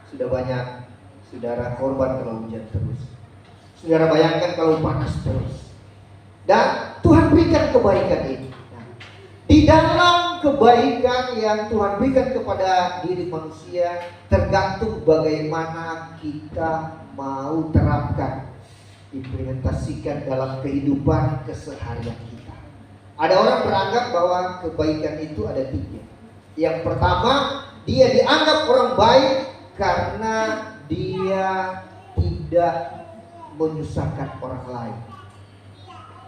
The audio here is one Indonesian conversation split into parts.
Sudah banyak saudara korban kalau hujan terus. Saudara bayangkan kalau panas terus. Dan Tuhan berikan kebaikan ini. Nah, di dalam kebaikan yang Tuhan berikan kepada diri manusia, tergantung bagaimana kita mau terapkan, implementasikan dalam kehidupan keseharian kita. Ada orang beranggap bahwa kebaikan itu ada 3. Yang pertama, dia dianggap orang baik karena dia tidak menyusahkan orang lain.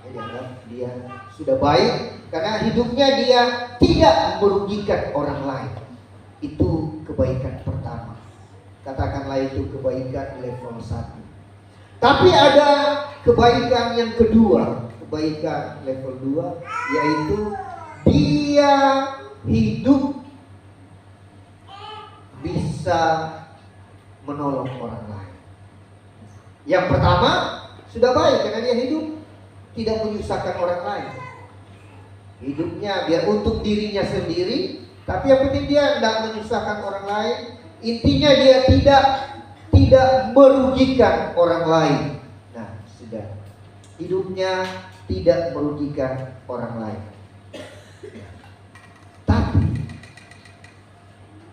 Dianggap dia sudah baik karena hidupnya dia tidak merugikan orang lain. Itu kebaikan pertama. Katakanlah itu kebaikan level 1. Tapi ada kebaikan yang kedua, kebaikan level 2, yaitu dia hidup bisa menolong orang lain. Yang pertama sudah baik karena dia hidup tidak menyusahkan orang lain. Hidupnya biar untuk dirinya sendiri, tapi yang penting dia tidak menyusahkan orang lain. Intinya dia tidak merugikan orang lain. Nah, sudah. Hidupnya tidak merugikan orang lain. Tapi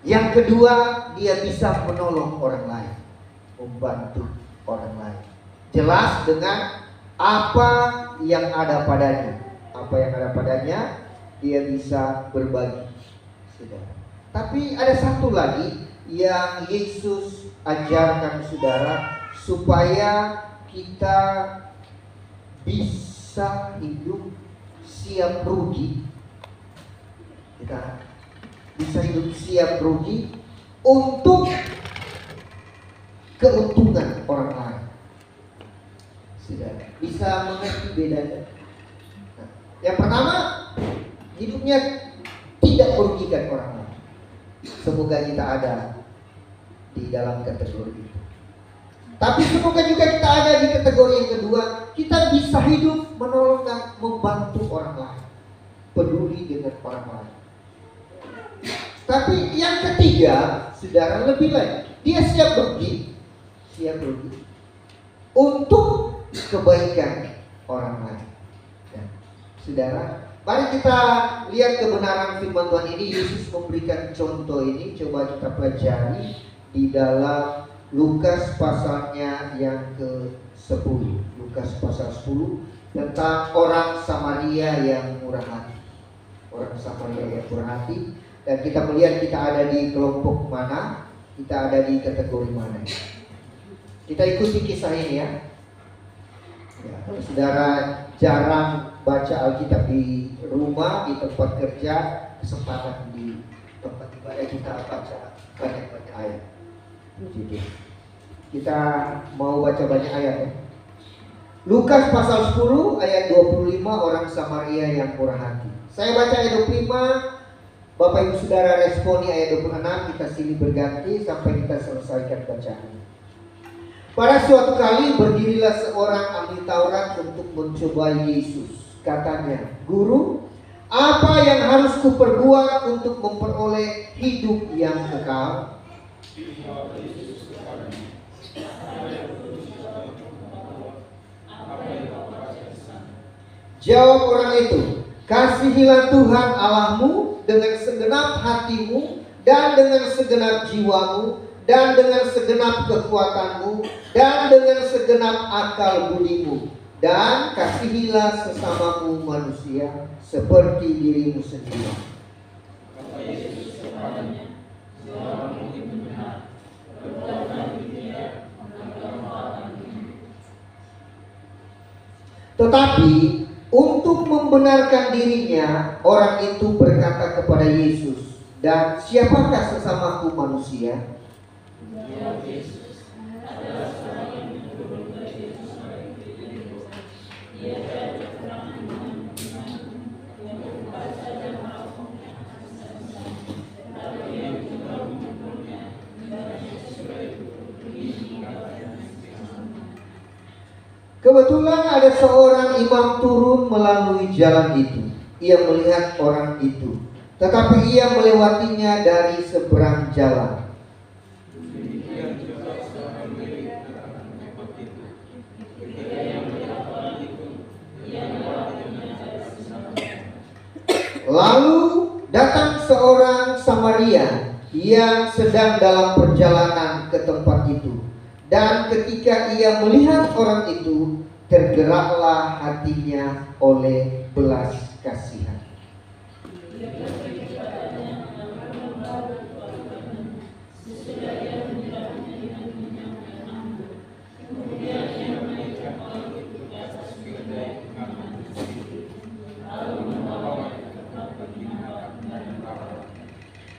yang kedua, dia bisa menolong orang lain, membantu orang lain. Jelas dengan apa yang ada padanya. Apa yang ada padanya, dia bisa berbagi. Sudah. Tapi ada satu lagi yang Yesus ajarkan saudara, supaya kita bisa hidup siap rugi. Kita bisa hidup siap rugi untuk keuntungan orang lain. Sudah bisa mengerti bedanya. Nah, yang pertama, hidupnya tidak merugikan orang lain. Semoga kita ada di dalam kategori itu. Tapi semoga juga kita ada di kategori yang kedua, kita bisa hidup menolong dan membantu orang lain, peduli dengan orang lain. Tapi yang ketiga, saudara, lebih lagi, dia siap rugi untuk kebaikan orang lain. Dan, saudara, mari kita lihat kebenaran firman Tuhan ini. Yesus memberikan contoh ini, coba kita pelajari di dalam Lukas pasalnya yang ke-10. Lukas pasal 10 tentang orang Samaria yang murah hati. Orang Samaria yang murah hati. Dan kita melihat kita ada di kelompok mana, kita ada di kategori mana. Kita ikuti kisah ini ya. Kalau saudara jarang baca Alkitab di rumah, di tempat kerja, kesempatan di tempat ibadah kita baca banyak-banyak ayat. Jadi kita mau baca banyak ayat ya. Lukas pasal 10 ayat 25, orang Samaria yang murah hati. Saya baca ayat 25, Bapak Ibu Saudara responi ayat 26, kita silih berganti sampai kita selesaikan bacaan. Pada suatu kali berdirilah seorang ahli Taurat untuk mencobai Yesus. Katanya, "Guru, apa yang harus kuperbuat untuk memperoleh hidup yang kekal?" Jawab orang itu, "Kasihilah Tuhan Allahmu dengan segenap hatimu dan dengan segenap jiwamu dan dengan segenap kekuatanmu dan dengan segenap akal budimu, dan kasihilah sesamamu manusia seperti dirimu sendiri." Tetapi untuk membenarkan dirinya, orang itu berkata kepada Yesus, "Dan siapakah sesamaku manusia?" Kebetulan ada seorang imam turun melalui jalan itu. Ia melihat orang itu, tetapi ia melewatinya dari seberang jalan. yang sedang dalam perjalanan ke tempat itu. Dan ketika ia melihat orang itu, tergeraklah hatinya oleh belas kasihan.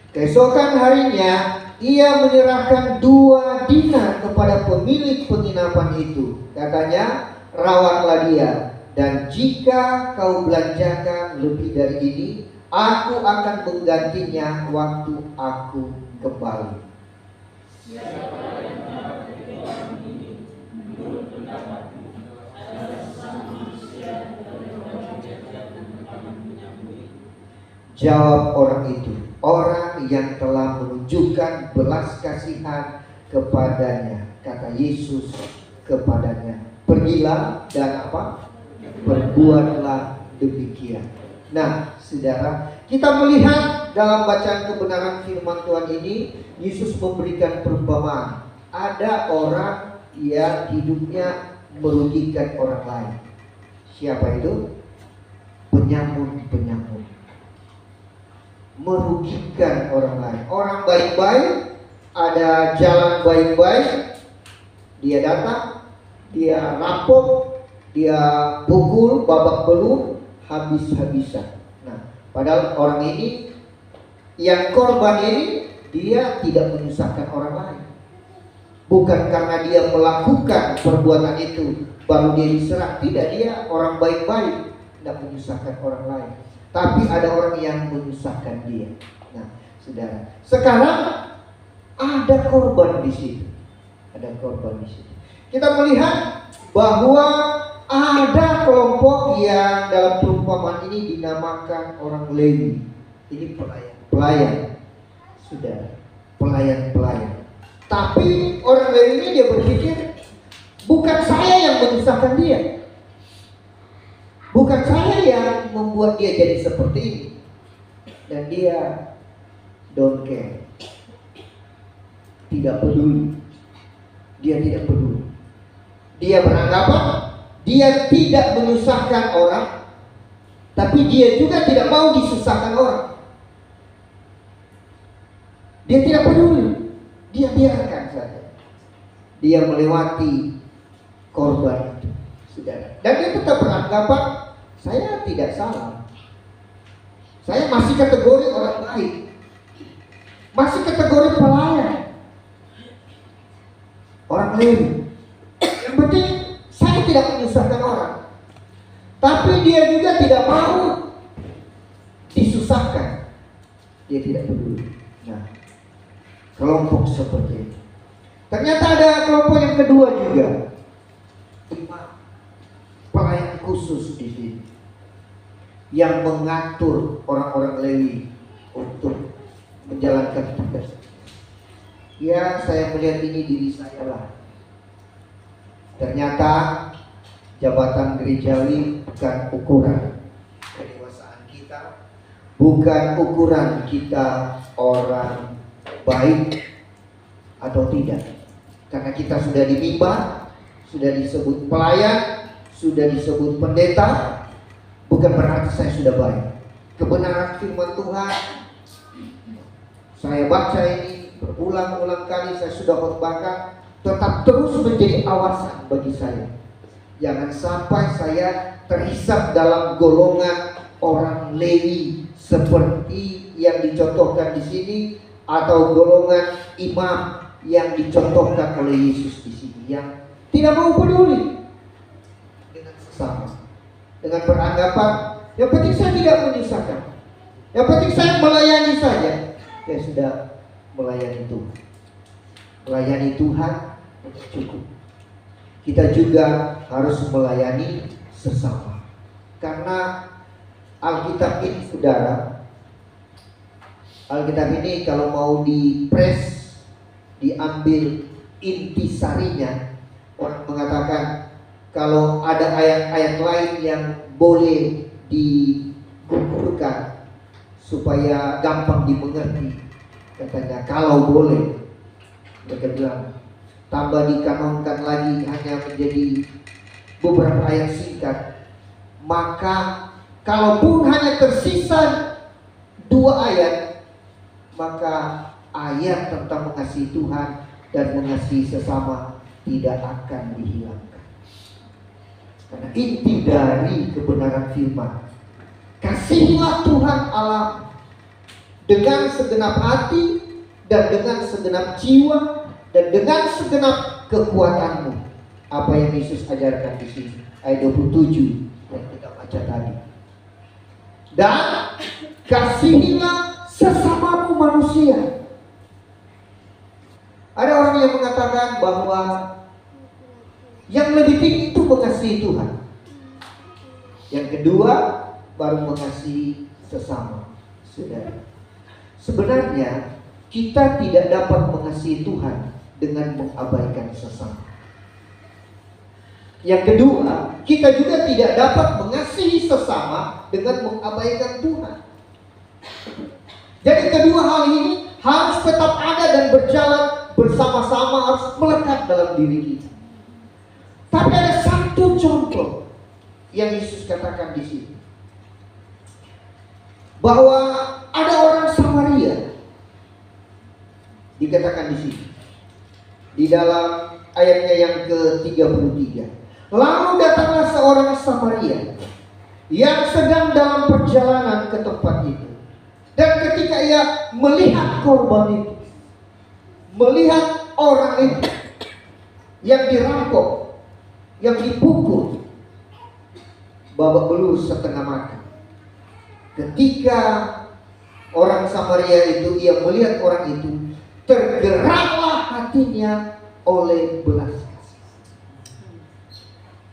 Keesokan harinya ia menyerahkan 2 dinar kepada pemilik penginapan itu. Katanya, rawatlah dia, dan jika kau belanjakan lebih dari ini, aku akan menggantinya waktu aku kembali. Jawab orang itu, orang yang telah menunjukkan belas kasihan kepadanya. Kata Yesus kepadanya, pergilah dan apa? Berbuatlah demikian. Nah, saudara, kita melihat dalam bacaan kebenaran firman Tuhan ini, Yesus memberikan perumpamaan. Ada orang yang hidupnya merugikan orang lain. Siapa itu? Penyamun-penyamun. Merugikan orang lain. Orang baik-baik, ada jalan baik-baik, dia datang, dia rampok, dia pukul, babak belur, habis-habisan. Nah, padahal orang ini, yang korban ini, dia tidak menyusahkan orang lain. Bukan karena dia melakukan perbuatan itu baru dia diserang. Tidak, dia orang baik-baik, tidak menyusahkan orang lain. Tapi ada orang yang menyusahkan dia. Nah, saudara, sekarang ada korban di situ. Ada korban di situ. Kita melihat bahwa ada kelompok yang dalam perumpamaan ini dinamakan orang Lewi. Ini pelayan. Saudara, pelayan. Tapi orang Lewi ini dia berpikir, bukan saya yang menyusahkan dia. Bukan saya yang membuat dia jadi seperti ini. Dan dia don't care. Tidak peduli. Dia tidak peduli. Dia beranggapan dia tidak menyusahkan orang, tapi dia juga tidak mau disusahkan orang. Dia tidak peduli. Dia biarkan saja. Dia melewati korban itu. Dan dia tetap beranggapan saya tidak salah. Saya masih kategori orang baik, masih kategori pelayan, orang Lewi. Yang penting saya tidak menyusahkan orang. Tapi dia juga tidak mau disusahkan. Dia tidak peduli. Nah, kelompok seperti itu. Ternyata ada kelompok yang kedua juga. Pelayan khusus di sini yang mengatur orang-orang Lewi untuk menjalankan tugas. Ya, saya melihat ini diri saya lah. Ternyata jabatan gerejawi bukan ukuran kedewasaan kita, bukan ukuran kita orang baik atau tidak. Karena kita sudah di mimbar, sudah disebut pelayan, sudah disebut pendeta, bukan berarti saya sudah baik. Kebenaran firman Tuhan saya baca ini berulang-ulang kali, saya sudah khotbahkan, tetap terus menjadi awasan bagi saya. Jangan sampai saya terhisap dalam golongan orang Lewi seperti yang dicontohkan di sini, atau golongan imam yang dicontohkan oleh Yesus di sini, yang tidak mau peduli dengan sesama, dengan beranggapan yang penting saya tidak menyusahkan, yang penting saya melayani saja. Ya sudah, melayani Tuhan. Melayani Tuhan cukup. Kita juga harus melayani sesama. Karena Alkitab ini, saudara, Alkitab ini kalau mau dipres, diambil intisarinya, orang mengatakan kalau ada ayat-ayat lain yang boleh digugurkan supaya gampang dimengerti, Katanya kalau boleh, mereka bilang, tambah dikanonkan lagi hanya menjadi beberapa ayat singkat, maka kalaupun hanya tersisa 2 ayat, maka ayat tentang mengasihi Tuhan dan mengasihi sesama tidak akan dihilangkan. Karena inti dari kebenaran firman, kasihilah Tuhan Allah dengan segenap hati dan dengan segenap jiwa dan dengan segenap kekuatanmu. Apa yang Yesus ajarkan di sini, ayat 27 yang kita baca tadi. Dan kasihilah sesamamu manusia. Ada orang yang mengatakan bahwa yang lebih tinggi itu mengasihi Tuhan. Yang kedua baru mengasihi sesama. Saudara, sebenarnya kita tidak dapat mengasihi Tuhan dengan mengabaikan sesama. Yang kedua, kita juga tidak dapat mengasihi sesama dengan mengabaikan Tuhan. Jadi kedua hal ini harus tetap ada dan berjalan bersama-sama, harus melekat dalam diri kita. Tapi ada satu contoh yang Yesus katakan di sini, bahwa ada orang Samaria, dikatakan di sini di dalam ayatnya yang ke-33. Lalu datanglah seorang Samaria yang sedang dalam perjalanan ke tempat itu. Dan ketika ia melihat korban itu, melihat orang itu yang dirampok, yang dipukul, babak belur setengah mati. Ketika orang Samaria itu, ia melihat orang itu, tergeraklah hatinya oleh belas kasih.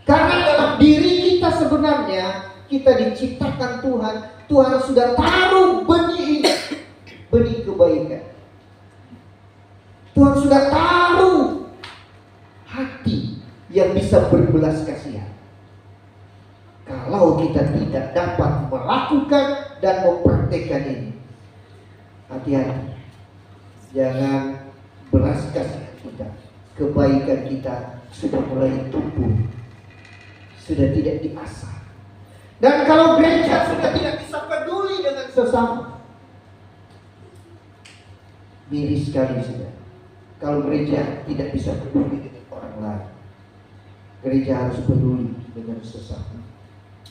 Karena dalam diri kita sebenarnya, kita diciptakan Tuhan. Tuhan sudah taruh benih kebaikan. Tuhan sudah taruh hati yang bisa berbelas kasihan. Kalau kita tidak dapat melakukan dan mempraktekkan ini, hati-hati, jangan belas kasihan kita, kebaikan kita sudah mulai tumbuh, sudah tidak diasah. Dan kalau gereja sudah tidak bisa peduli dengan sesama, miris sekali sudah. Kalau gereja tidak bisa peduli dengan orang lain, gereja harus peduli dengan sesama.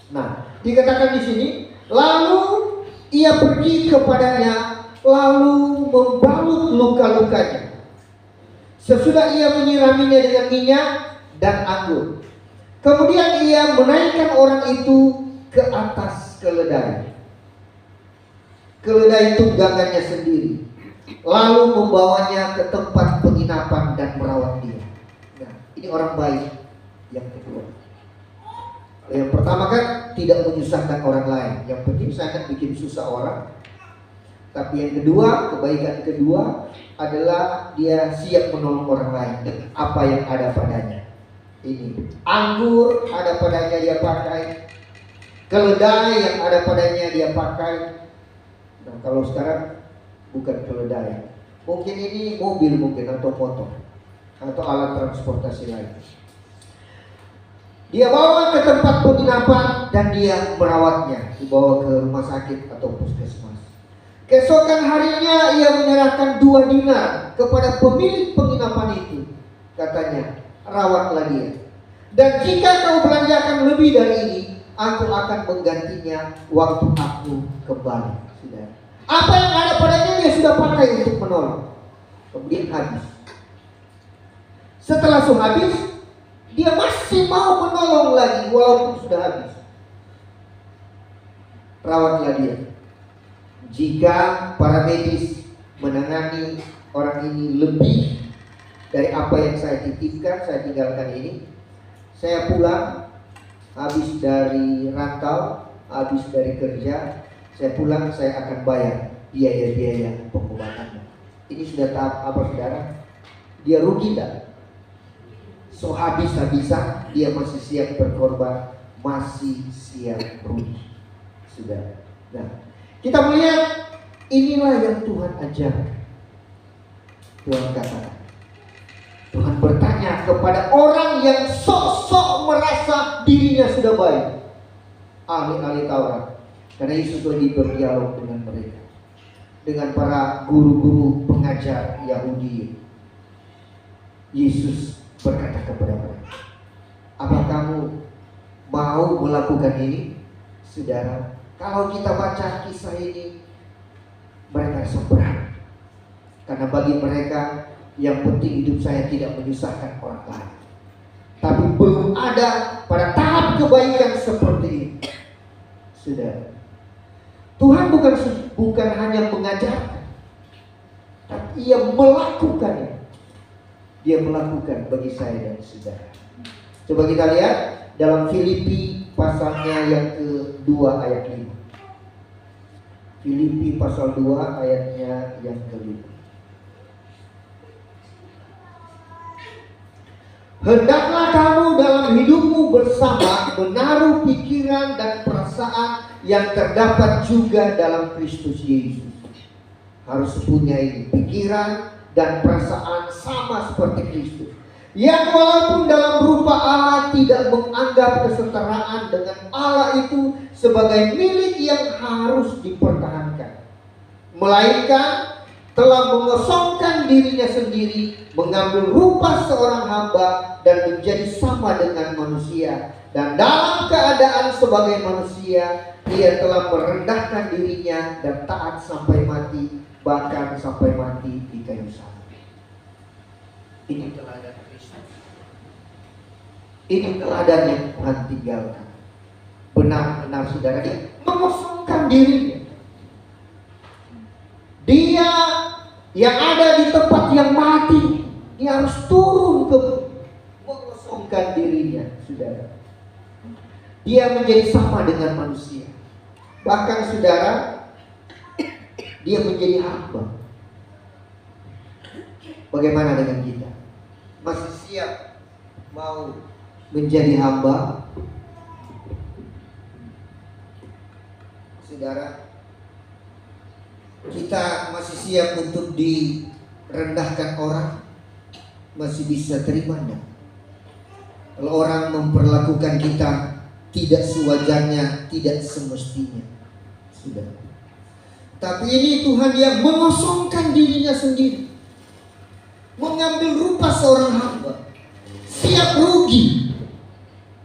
Nah, dikatakan di sini, lalu ia pergi kepadanya, lalu membalut luka-lukanya. Sesudah ia menyiraminya dengan minyak dan anggur. Kemudian ia menaikkan orang itu ke atas keledai tunggangannya sendiri, lalu membawanya ke tempat penginapan dan merawat dia. Nah, ini orang baik yang kedua. Yang pertama kan tidak menyusahkan orang lain. Yang penting saya akan bikin susah orang. Tapi yang kedua, kebaikan kedua adalah dia siap menolong orang lain dengan apa yang ada padanya. Ini anggur ada padanya dia pakai, keledai yang ada padanya dia pakai. Nah, kalau sekarang bukan keledai, mungkin ini mobil mungkin atau motor atau alat transportasi lain. Dia bawa ke tempat penginapan dan dia merawatnya, dibawa ke rumah sakit atau puskesmas. Keesokan harinya ia menyerahkan 2 dinar kepada pemilik penginapan itu. Katanya, rawatlah dia. Dan jika kau belanjakan lebih dari ini, aku akan menggantinya waktu aku kembali. Sudah. Apa yang ada padanya dia sudah pakai untuk menolong. Kemudian habis. Setelah habis, dia masih mau menolong lagi walaupun sudah habis. Rawatlah dia. Jika para medis menangani orang ini lebih dari apa yang saya titipkan, saya tinggalkan ini, saya pulang habis dari rantau, habis dari kerja, saya pulang saya akan bayar biaya-biaya pengobatannya. Ini sudah tahap apa saudara? Dia rugi tidak? So habis-habisan dia masih siap berkorban, masih siap rugi. Sudah. Nah, kita melihat inilah yang Tuhan ajar. Tuhan katakan. Tuhan bertanya kepada orang yang sok-sok merasa dirinya sudah baik, ahli-ahli Taurat. Karena Yesus lagi berdialog dengan mereka, dengan para guru-guru pengajar Yahudi. Yesus berkata kepada mereka, apa kamu mau melakukan ini? Saudara, kalau kita baca kisah ini, mereka seberang. Karena bagi mereka yang penting hidup saya tidak menyusahkan orang lain. Tapi belum ada pada tahap kebaikan seperti ini. Saudara, Tuhan bukan hanya mengajarkan, tapi Ia melakukannya. Dia melakukan bagi saya dan saudara. Coba kita lihat dalam Filipi pasalnya yang kedua ayat 5. Filipi pasal 2 ayatnya yang ke-5. Hendaklah kamu dalam hidupmu bersama menaruh pikiran dan perasaan yang terdapat juga dalam Kristus Yesus. Harus punya ini, pikiran dan perasaan sama seperti Kristus, yang walaupun dalam rupa Allah tidak menganggap kesetaraan dengan Allah itu sebagai milik yang harus dipertahankan, melainkan telah mengosongkan dirinya sendiri, mengambil rupa seorang hamba dan menjadi sama dengan manusia. Dan dalam keadaan sebagai manusia, Ia telah merendahkan dirinya dan taat sampai mati, bahkan sampai mati di kayu salib. Ini teladan Kristus. Ini teladan yang Tuhan tinggalkan. Benar-benar saudara, dia mengosongkan dirinya. Dia yang ada di tempat yang mati, dia harus turun ke mengosongkan dirinya, saudara. Dia menjadi sama dengan manusia. Bahkan saudara, dia menjadi hamba. Bagaimana dengan kita? Masih siap mau menjadi hamba? Saudara, kita masih siap untuk direndahkan orang? Masih bisa terima enggak? Kalau orang memperlakukan kita tidak sewajarnya, tidak semestinya, sudah. Tapi ini Tuhan yang mengosongkan dirinya sendiri, mengambil rupa seorang hamba, siap rugi,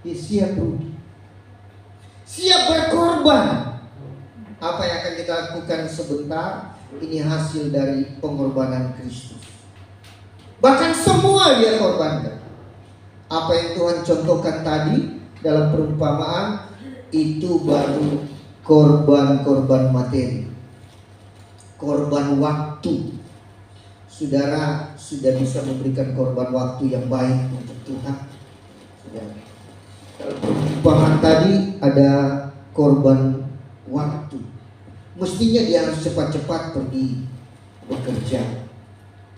siap rugi, siap berkorban. Apa yang akan kita lakukan sebentar, ini hasil dari pengorbanan Kristus. Bahkan semua dia korbankan. Apa yang Tuhan contohkan tadi dalam perumpamaan, itu baru korban-korban materi, korban waktu. Saudara sudah bisa memberikan korban waktu yang baik untuk Tuhan. Dalam perumpamaan tadi ada korban waktu. Mestinya dia harus cepat-cepat pergi bekerja,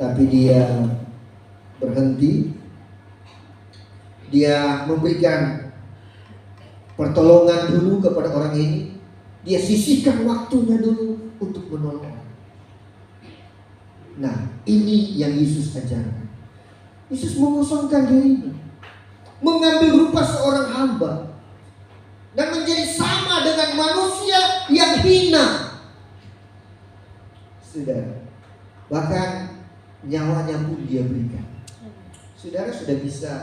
tapi dia berhenti. Dia memberikan pertolongan dulu kepada orang ini. Dia sisihkan waktunya dulu untuk menolong. Nah, ini yang Yesus ajarkan. Yesus mengosongkan dirinya, mengambil rupa seorang hamba, dan menjadi sama dengan manusia yang hina. Saudara, bahkan nyawanya pun dia berikan. Saudara sudah bisa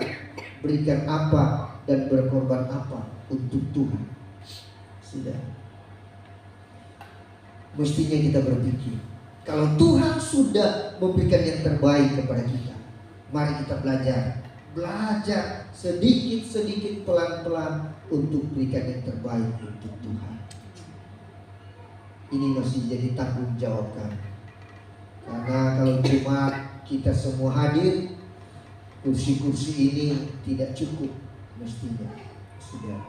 berikan apa dan berkorban apa untuk Tuhan? Sudah. Mestinya kita berpikir, kalau Tuhan sudah memberikan yang terbaik kepada kita, mari kita belajar sedikit-sedikit, pelan-pelan untuk berikan yang terbaik untuk Tuhan. Ini masih jadi tanggung jawab kami. Karena kalau cuma kita semua hadir, kursi-kursi ini tidak cukup mestinya. Sudah.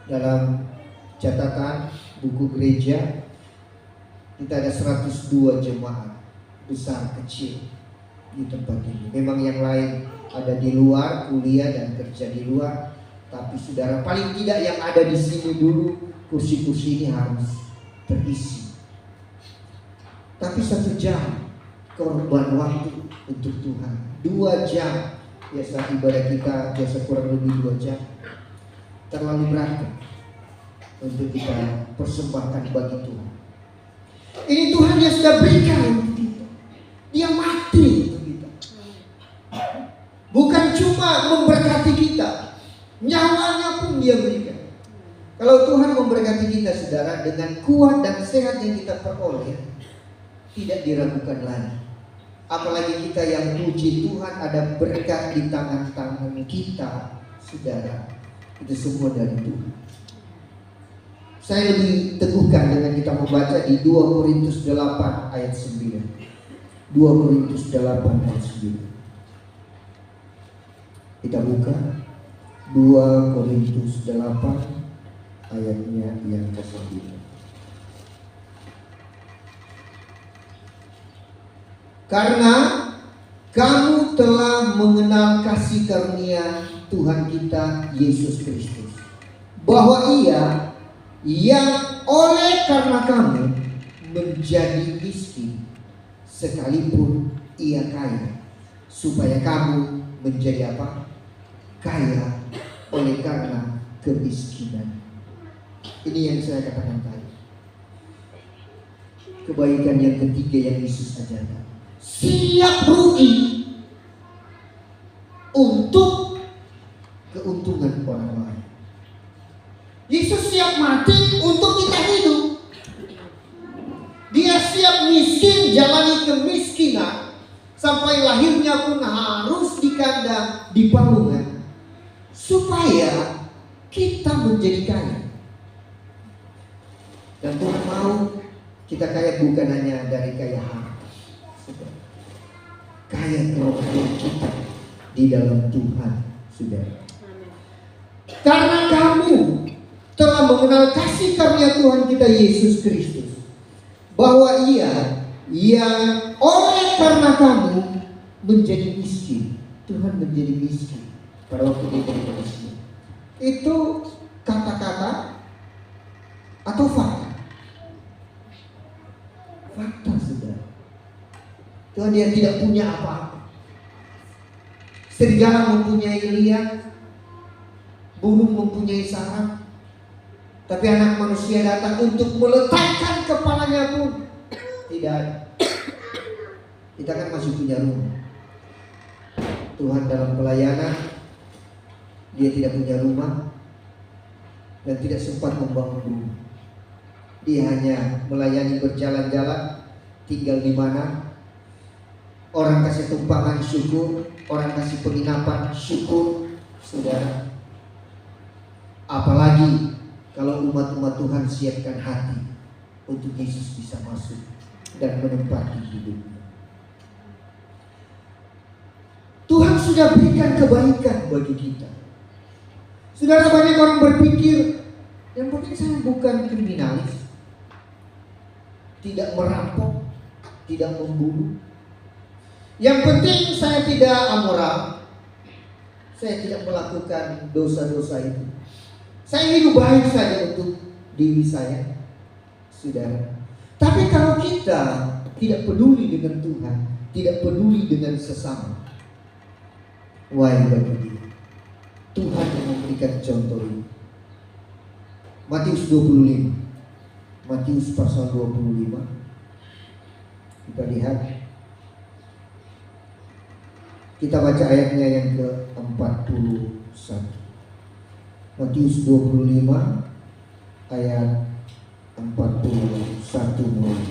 Dalam catatan buku gereja, kita ada 102 jemaat, besar kecil di tempat ini. Memang yang lain ada di luar, kuliah dan kerja di luar. Tapi saudara, paling tidak yang ada di sini dulu, kursi-kursi ini harus terisi. Tapi 1 jam korban waktu untuk Tuhan. 2 jam. Biasa ibadah kita biasa kurang lebih 2 jam. Terlalu berat untuk kita persembahkan bagi Tuhan. Ini Tuhan yang sudah berikan untuk kita. Dia mati untuk kita. Bukan cuma memberkati kita, nyawanya pun Dia berikan. Kalau Tuhan memberkati kita, saudara, dengan kuat dan sehat yang kita peroleh, tidak diragukan lagi. Apalagi kita yang puji Tuhan, ada berkat di tangan-tangan kita, saudara. Itu semua dari Tuhan. Saya lebih teguhkan dengan kita membaca di 2 Korintus 8 ayat 9. 2 Korintus 8 ayat 9. Kita buka 2 Korintus 8 ayatnya yang ke-9. Karena kamu telah mengenal kasih karunia Tuhan kita Yesus Kristus, bahwa Ia yang oleh karena kamu menjadi miskin, sekalipun Ia kaya, supaya kamu menjadi apa? Kaya oleh karena kemiskinan. Ini yang saya katakan tadi. Kebaikan yang ketiga yang Yesus ajarkan, siap rugi untuk keuntungan orang lain. Yesus siap mati untuk kita hidup. Dia siap miskin, jalani kemiskinan, sampai lahirnya pun harus di kandang, di palungan, supaya kita menjadi kaya. Dan Tuhan mau kita kaya bukan hanya dari kaya harta, kaya kerohanian kita di dalam Tuhan, saudara. Karena kamu telah mengenal kasih karunia Tuhan kita Yesus Kristus, bahwa Ia yang oleh karena kamu menjadi miskin. Tuhan menjadi miskin pada waktu Dia jadi miskin. Itu kata-kata atau fakta? Fakta, saudara. Tuhan Dia tidak punya apa-apa. Serigala mempunyai liang, burung mempunyai sarang, tapi anak manusia datang untuk meletakkan kepalanya pun tidak ada. Kita kan masih punya rumah. Tuhan dalam pelayanan, Dia tidak punya rumah dan tidak sempat membangun rumah. Dia hanya melayani berjalan-jalan, tinggal di mana. Orang kasih tumpangan syukur, orang kasih penginapan syukur, saudara. Apalagi kalau umat-umat Tuhan siapkan hati untuk Yesus bisa masuk dan menempati hidupnya. Tuhan sudah berikan kebaikan bagi kita. Saudara, banyak orang berpikir, yang penting saya bukan kriminalis, tidak merampok, tidak membunuh. Yang penting saya tidak amoral, saya tidak melakukan dosa-dosa itu. Saya hidup baik saja untuk diri saya, saudara. Tapi kalau kita tidak peduli dengan Tuhan, tidak peduli dengan sesama, wahai bagi dia, Tuhan yang memberikan contoh ini. Matius 25, Matius pasal 25, kita lihat, kita baca ayatnya yang ke-41. Matius 25 ayat 41 mulai.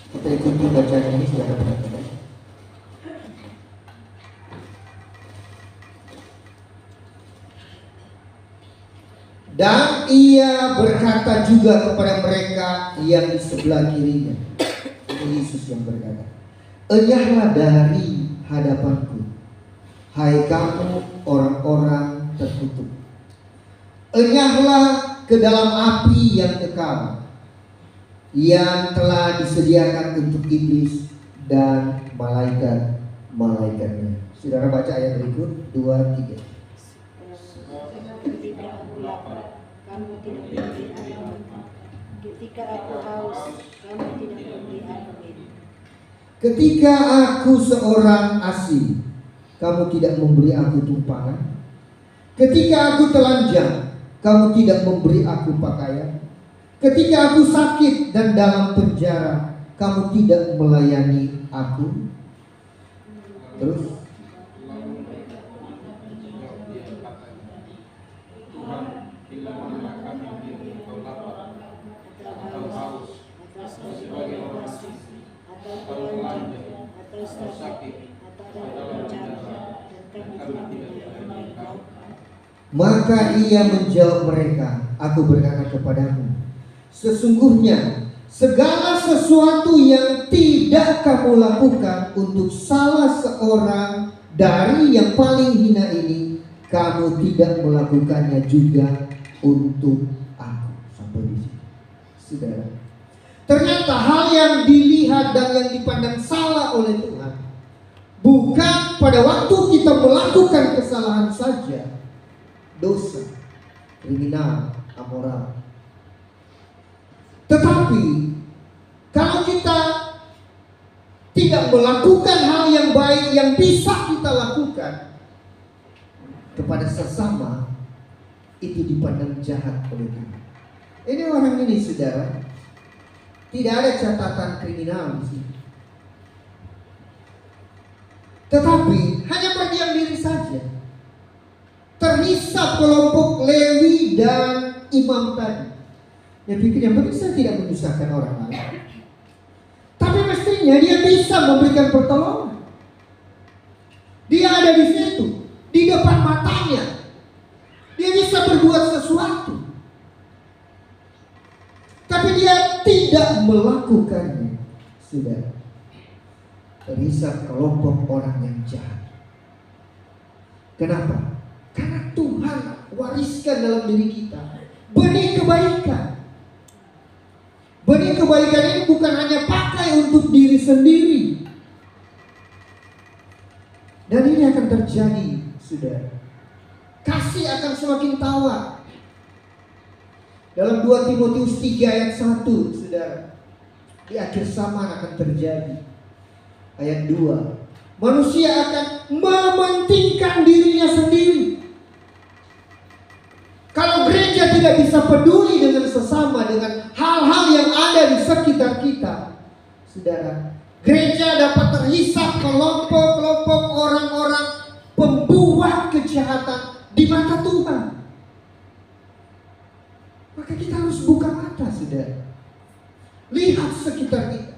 Kita ikuti bacaan ini secara perhatian. Dan Ia berkata juga kepada mereka yang di sebelah kirinya. Ini Yesus yang berkata, enyahlah dari hadapanku, hai kamu orang-orang terkutuk. Enyahlah ke dalam api yang kekal, yang telah disediakan untuk iblis dan malaikat-malaikatnya. Saudara baca ayat berikut 2, 3. Kamu tidak Ketika aku haus, kamu tidak memberi aku minum. Ketika aku seorang asing, kamu tidak memberi aku tumpangan. Ketika aku telanjang, kamu tidak memberi aku pakaian. Ketika aku sakit dan dalam penjara, kamu tidak melayani aku. Terus maka ia menjawab mereka, aku berkata kepadamu, sesungguhnya segala sesuatu yang tidak kamu lakukan untuk salah seorang dari yang paling hina ini, kamu tidak melakukannya juga untuk aku. Sampai di sini, saudara. Ternyata hal yang dilihat dan yang dipandang salah oleh Tuhan bukan pada waktu kita melakukan kesalahan saja, dosa, kriminal, amoral. Tetapi kalau kita tidak melakukan hal yang baik yang bisa kita lakukan kepada sesama, itu dipandang jahat oleh Tuhan. Ini orang ini, saudara, tidak ada catatan kriminal di sini, tetapi hanya berdiam diri saja. Terhisap kelompok Lewi dan imam tadi. Dia pikir yang penting saya tidak menyusahkan orang lain. Tapi mestinya dia bisa memberikan pertolongan. Dia ada di situ, di depan matanya. Dia bisa berbuat sesuatu. Tapi dia tidak melakukannya. Sudah terhisap kelompok orang yang jahat. Kenapa? Karena Tuhan wariskan dalam diri kita benih kebaikan. Benih kebaikan ini bukan hanya pakai untuk diri sendiri. Dan ini akan terjadi, saudara. Kasih akan semakin tawar. Dalam 2 Timotius 3 ayat 1, saudara, di akhir zaman akan terjadi. Ayat 2, manusia akan mementingkan dirinya sendiri. Kalau gereja tidak bisa peduli dengan sesama, dengan hal-hal yang ada di sekitar kita, saudara, gereja dapat terhisap kelompok-kelompok orang-orang pembuat kejahatan di mata Tuhan. Maka kita harus buka mata, saudara. Lihat sekitar kita.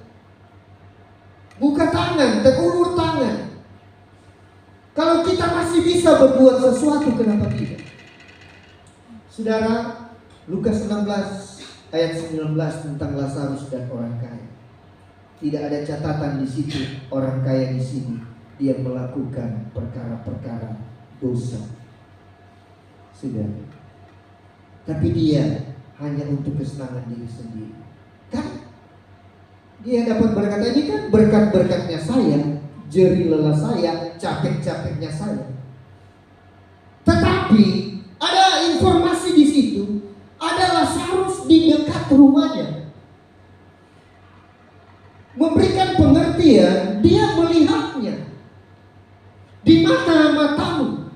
Buka tangan, terulur tangan. Kalau kita masih bisa berbuat sesuatu, kenapa tidak? Saudara, Lukas 16 ayat 19 tentang Lazarus dan orang kaya. Tidak ada catatan di situ orang kaya di sini dia melakukan perkara-perkara dosa. Saudara. Tapi dia hanya untuk kesenangan diri sendiri. Kan? Dia dapat berkata, ini kan berkat-berkatnya saya, jerih lelah saya, capek-capeknya saya. Tetapi ada informasi di situ, ada Lazarus di dekat rumahnya. Memberikan pengertian, dia melihatnya. Di mana matamu?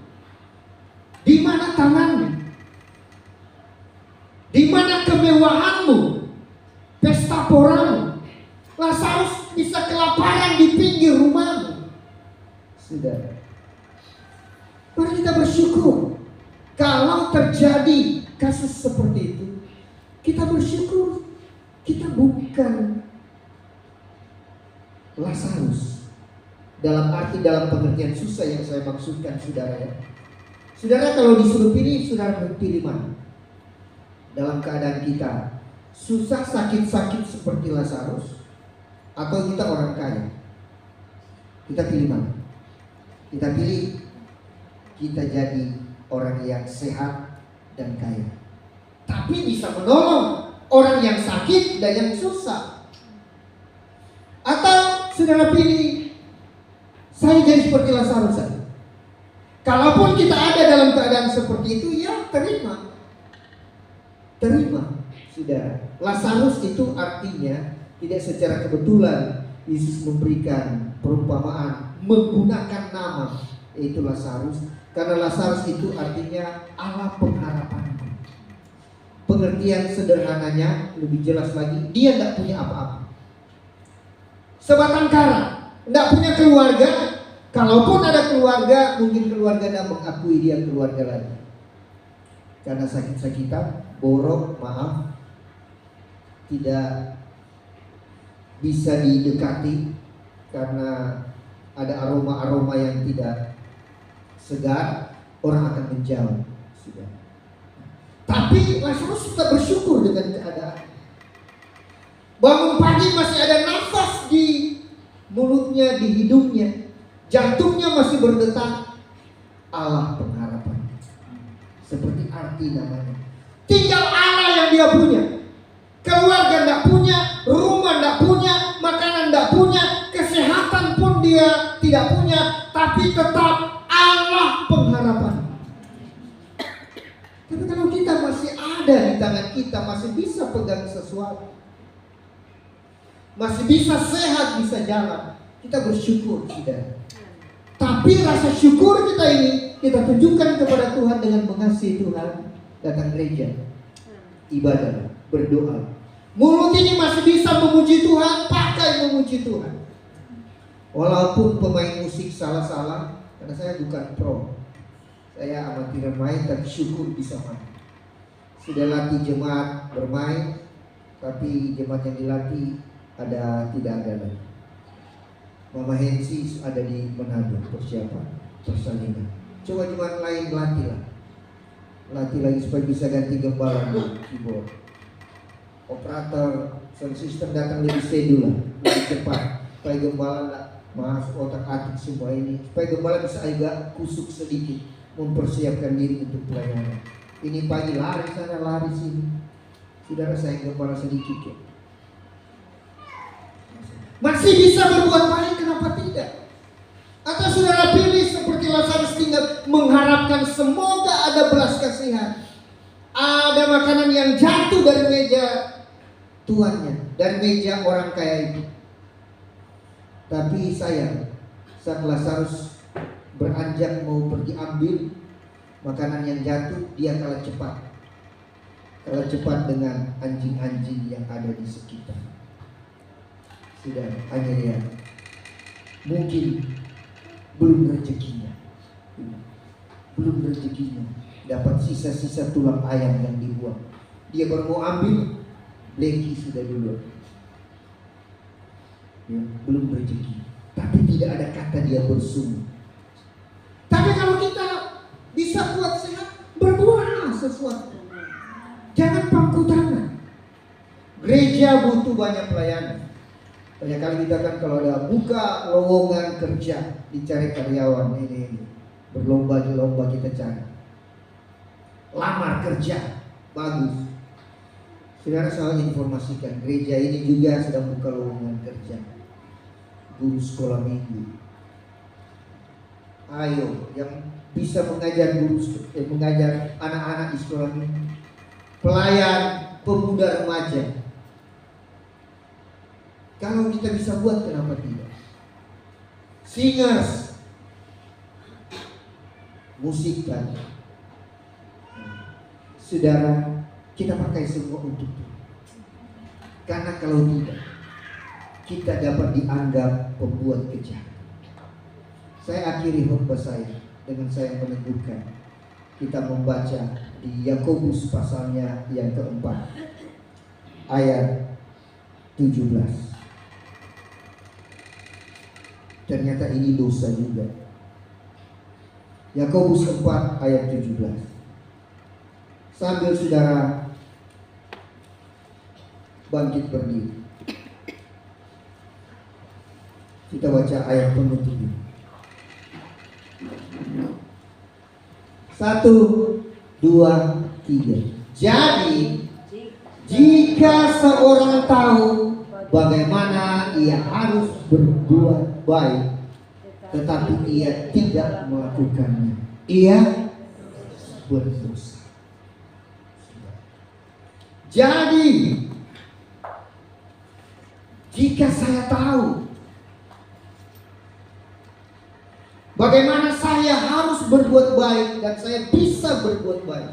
Di mana tanganmu? Di mana kemewahanmu? Pesta poramu? Lazarus bisa kelaparan di pinggir rumahmu. Sudah. Mari kita bersyukur. Kalau terjadi kasus seperti itu, kita bersyukur. Kita bukan Lazarus. Dalam pengertian susah yang saya maksudkan, saudara ya. Saudara, kalau disuruh pilih, saudara pilih mana? Dalam keadaan kita susah, sakit-sakit seperti Lazarus, atau kita orang kaya? Kita pilih mana? Kita pilih kita jadi orang yang sehat dan kaya, tapi bisa menolong orang yang sakit dan yang susah. Atau saudara pilih saya jadi seperti Lazarus saja. Kalaupun kita ada dalam keadaan seperti itu, ya terima. Saudara, Lazarus itu artinya tidak secara kebetulan Yesus memberikan perumpamaan menggunakan nama, yaitu Lazarus, karena Lazarus itu artinya Allah pengharapanku. Pengertian sederhananya lebih jelas lagi, dia tidak punya apa-apa, sebatang kara, tidak punya keluarga. Kalaupun ada keluarga, mungkin keluarga tidak mengakui dia keluarga lagi karena sakit-sakitan, borok, maaf, tidak bisa didekati karena ada aroma-aroma yang tidak segar, orang akan menjauh. Sudah. Tapi Lazarus tetap bersyukur dengan keadaan. Bangun pagi masih ada nafas di mulutnya, di hidungnya, jantungnya masih berdetak. Allah pengharapan. Seperti arti namanya. Tinggal Allah yang dia punya. Keluarga tidak punya, rumah tidak punya, makanan tidak punya, kesehatan pun dia tidak punya, tapi tetap Allah pengharapan. Tapi kalau kita masih ada di tangan kita, masih bisa pegang sesuatu, masih bisa sehat, bisa jalan, kita bersyukur, saudara. Tapi rasa syukur kita ini kita tunjukkan kepada Tuhan dengan mengasihi Tuhan, datang gereja, ibadah, berdoa. Mulut ini masih bisa memuji Tuhan, pakai memuji Tuhan. Walaupun pemain musik salah-salah, karena saya bukan pro, saya amatiran main, tapi syukur bisa main. Sudah latih jemaat bermain, tapi jemaat yang dilatih tidak ada lagi. Mama Hensi ada di Manado, persiapan persalinan. Coba jemaat lain latih lagi supaya bisa ganti gembala di keyboard. Operator sound system datang lebih sedul, lebih cepat supaya gembala tidak masuk otak-atik semua ini, supaya gembala bisa agak kusuk sedikit, mempersiapkan diri untuk pelayanan. Ini pagi lari sana lari sini. Saudara, saya gembala sedikit ya. Masih bisa berbuat baik, kenapa tidak? Atau saudara pilih seperti Lazarus tinggal mengharapkan semoga ada belas kasihan, ada makanan yang jatuh dari meja tuannya, dari meja orang kaya itu. Tapi sayang, saat Lazarus beranjak mau pergi ambil makanan yang jatuh, dia kalah cepat dengan anjing-anjing yang ada di sekitar. Sudah, hanya dia mungkin belum rezekinya, dapat sisa-sisa tulang ayam yang dibuang. Dia baru mau ambil, Bleki sudah dulu. Ya, belum rezeki, tapi tidak ada kata dia bersungguh. Tapi kalau kita bisa buat sehat, berbuatlah sesuatu. Jangan pangku tangan. Gereja butuh banyak pelayanan. Banyak kali kita kan kalau ada buka lowongan kerja, dicari karyawan ini berlomba-lomba kita cari. Lamar kerja, bagus. Saudara, saya informasikan gereja ini juga sedang buka lowongan kerja. Guru sekolah minggu. Ayo, yang bisa mengajar mengajar anak-anak di sekolah minggu. Pelayan pemuda remaja. Kalau kita bisa buat, kenapa tidak? Singers, musik kan. Saudara, kita pakai semua untuk itu. Karena kalau tidak, kita dapat dianggap pembuat kejahatan. Saya akhiri khotbah saya dengan saya meneguhkan. Kita membaca di Yakobus pasalnya yang keempat, ayat 17. Ternyata ini dosa juga. Yakobus 4 ayat 17. Sambil saudara bangkit berdiri, kita baca ayat penutup ini. 1, 2, 3. Jadi jika seorang tahu bagaimana ia harus berbuat baik, tetapi ia tidak Jadi jika saya tahu bagaimana saya harus berbuat baik dan saya bisa berbuat baik,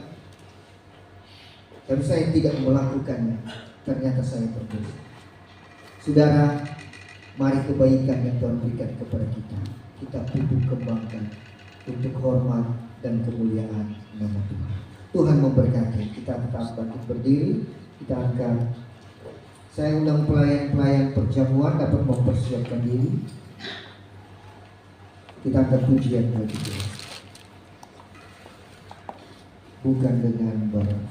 tapi saya tidak melakukannya, ternyata saya berdosa. Saudara, mari kebaikan yang Tuhan berikan kepada kita pupuk kembangkan untuk hormat dan kemuliaan nama Tuhan. Tuhan memberkati. Kita tetap bangkit berdiri, kita angkat. Saya undang pelayan-pelayan perjamuan dapat mempersiapkan diri. Kita angkat pujian bagi Tuhan. Bukan dengan barang